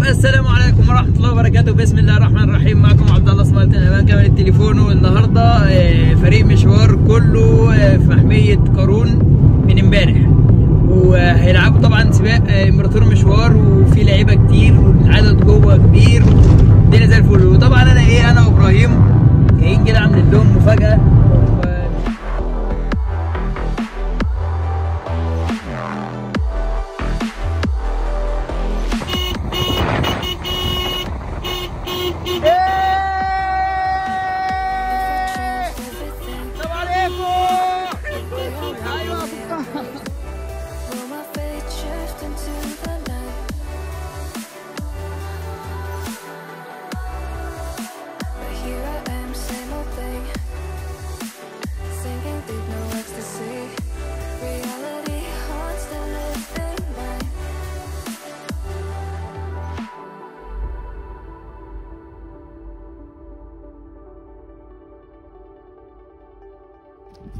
السلام عليكم ورحمة الله وبركاته. بسم الله الرحمن الرحيم. معكم عبد الله سمارت امان كاميرا التليفون. والنهارده فريق مشوار كله في محمية قارون من امبارح، وهيلعبوا طبعا سباق امبراطور مشوار، وفي لعيبة كتير والعدد جوه كبير والدنيا زي الفل. وطبعا انا وابراهيم جايين كده عاملين لهم مفاجأة.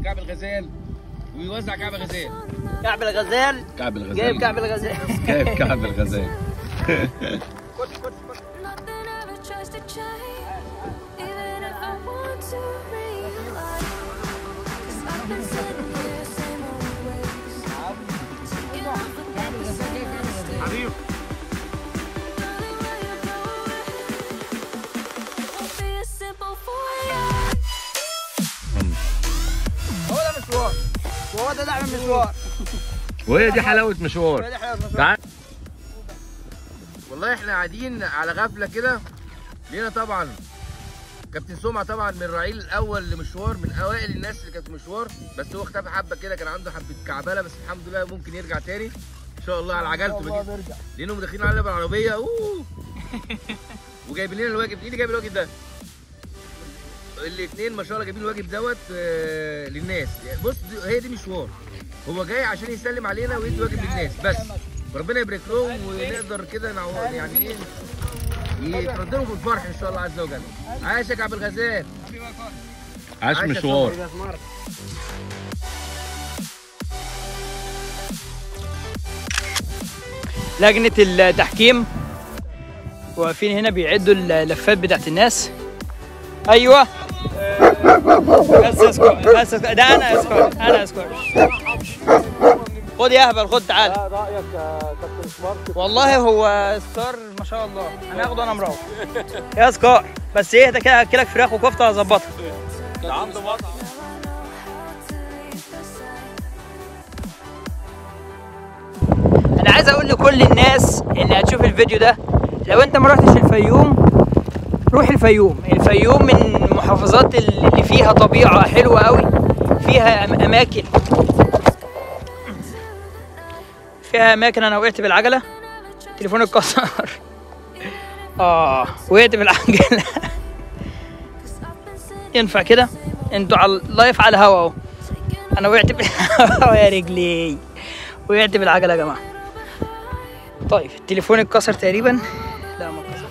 كعب الغزال ويوزع كعب الغزال. كعب الغزال جايب كعب الغزال جايب كعب الغزال. وهو ده لعب المشوار، وهي دي حلاوة مشوار. تعال. والله احنا قاعدين على غفلة كده، لينا طبعا كابتن سمعة طبعا من الرعيل الاول لمشوار، من اوائل الناس اللي كانت في مشوار، بس هو اختفى حبة كده، كان عنده حبة كعبلة، بس الحمد لله ممكن يرجع تاني ان شاء الله على عجلته. لانهم داخلين علينا بالعربية وجايبين لنا الواجب. مين اللي جايب الواجب ده؟ الاثنين ما شاء الله جايبين الواجب دوت للناس. بص هي دي مشوار، هو جاي عشان يسلم علينا ويدي واجب للناس بس. ربنا يبارك لهم ونقدر كده يعني ايه يترد لهم بالفرح ان شاء الله عز وجل. عاش يا كعب الغزال، عاش مشوار. لجنة التحكيم واقفين هنا بيعدوا اللفات بتاعت الناس. ايوه بس اسكت ده انا اسكت. خد يا اهبل، خد تعال. رايك يا كابتن سمارت؟ والله هو سكار ما شاء الله، هناخده انا مروح يا سكار. بس ايه ده كده، اكلك فراخ وكفته هظبطها. ده عنده مطعم. انا عايز اقول لكل الناس اللي هتشوف الفيديو ده، لو انت ما رحتش الفيوم روح الفيوم. الفيوم من المحافظات اللي فيها طبيعة حلوة قوي، فيها اماكن انا وقعت بالعجلة، تليفوني اتكسر. وقعت بالعجلة. ينفع كده؟ انتوا على اللايف على الهوا اهو. انا وقعت بالهوا يا رجلي، وقعت بالعجلة يا جماعة. طيب التليفون اتكسر تقريبا. لا ما اتكسرش.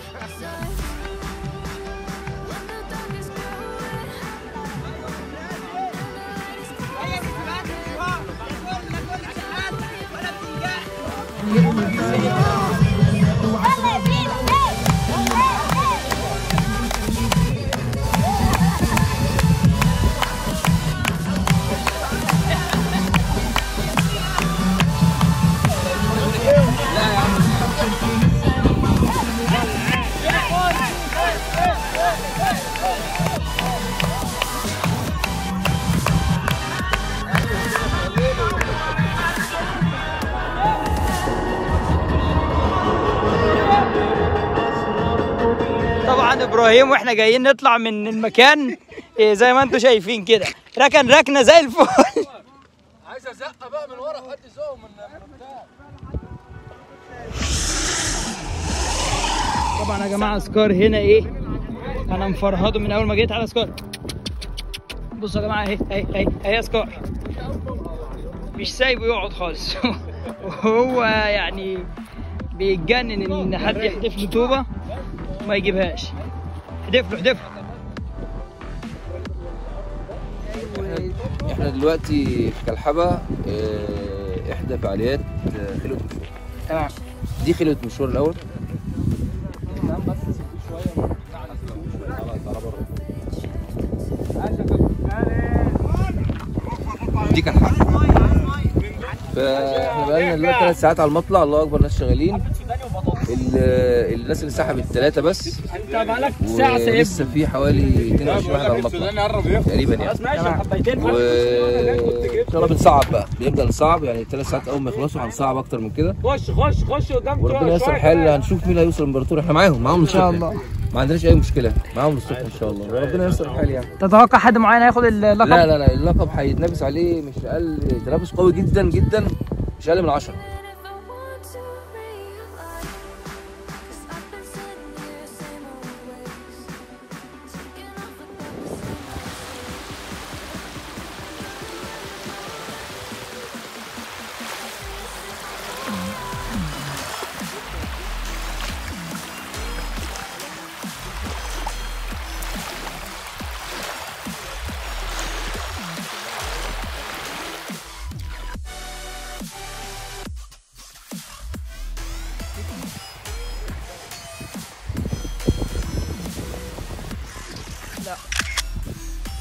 طبعا ابراهيم واحنا جايين نطلع من المكان زي ما انتم شايفين كده، ركنه زي الفل. عايز ازقه بقى من ورا، حد يزقه من بتاع. طبعا يا جماعه سكار هنا ايه، انا مفرهده من اول ما جيت على سكار. بصوا يا جماعه اهي سكار مش سايبه يقعد خالص. وهو يعني بيتجنن ان حد يحدف له طوبه ما يجيبهاش. احدف له. احنا دلوقتي في كلحبة، احدى فعاليات خلوة مشوار. تمام. دي خلوة مشوار الاول. يديك الحق. فاحنا بقالنا دلوقتي 3 ساعات على المطلع، الله اكبر ناس شغالين. الناس اللي سحبت 3 بس، ولسه في حوالي 22 واحد على المطلع تقريبا يعني. وان شاء الله بنصعب بقى، بنبدا نصعب يعني 3 ساعات اول ما يخلصوا هنصعب اكتر من كده. خش قدام وربنا ييسر الحال، هنشوف مين اللي هيوصل الامبراطور. احنا معاهم ان شاء الله، ما عندناش اي مشكله، معاهم للصبح ان شاء الله، وربنا ييسر الحال يعني. تتوقع حد معين هياخد اللقب؟ لا اللقب هيتنافس عليه مش اقل، تنافس قوي جدا جدا، مش اقل من 10.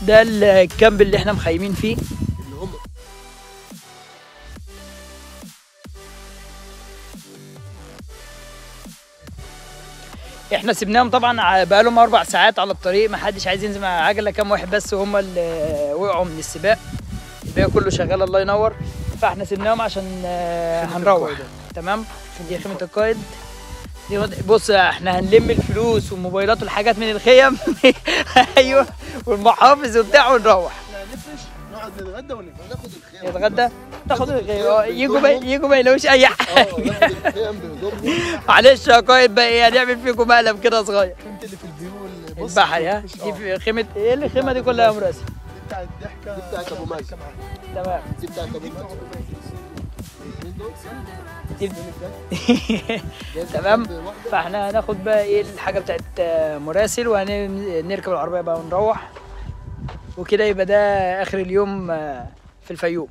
ده الكامب اللي احنا مخيمين فيه. احنا سيبناهم طبعا بقالهم 4 ساعات على الطريق، ما حدش عايز ينزل مع عجله، كام واحد بس هم اللي وقعوا من السباق، الباقي كله شغال الله ينور. فاحنا سيبناهم عشان هنروح. تمام، دي خيمه القائد. بص احنا هنلم الفلوس والموبايلات والحاجات من الخيم ايوه، والمحافظ وبتاع ونروح. نفرش نقعد نتغدى وناخد الخيم. نتغدى ناخد الخيم، يجوا ما يلاقوش اي حاجه. معلش يا قائد بقى ايه، هنعمل فيكم مقلب كده صغير. خيمة اللي في البيو البحري. ها دي في خيمه ايه؟ الخيمه دي كلها يا مراسي؟ دي بتاع الضحكه، دي بتاعت ابو ماجد. تمام، دي بتاعت ابو ماجد. تمام. فاحنا هناخد بقى ايه الحاجه بتاعت مراسل، وهنركب العربيه بقى ونروح، وكده يبقى ده اخر اليوم في الفيوم.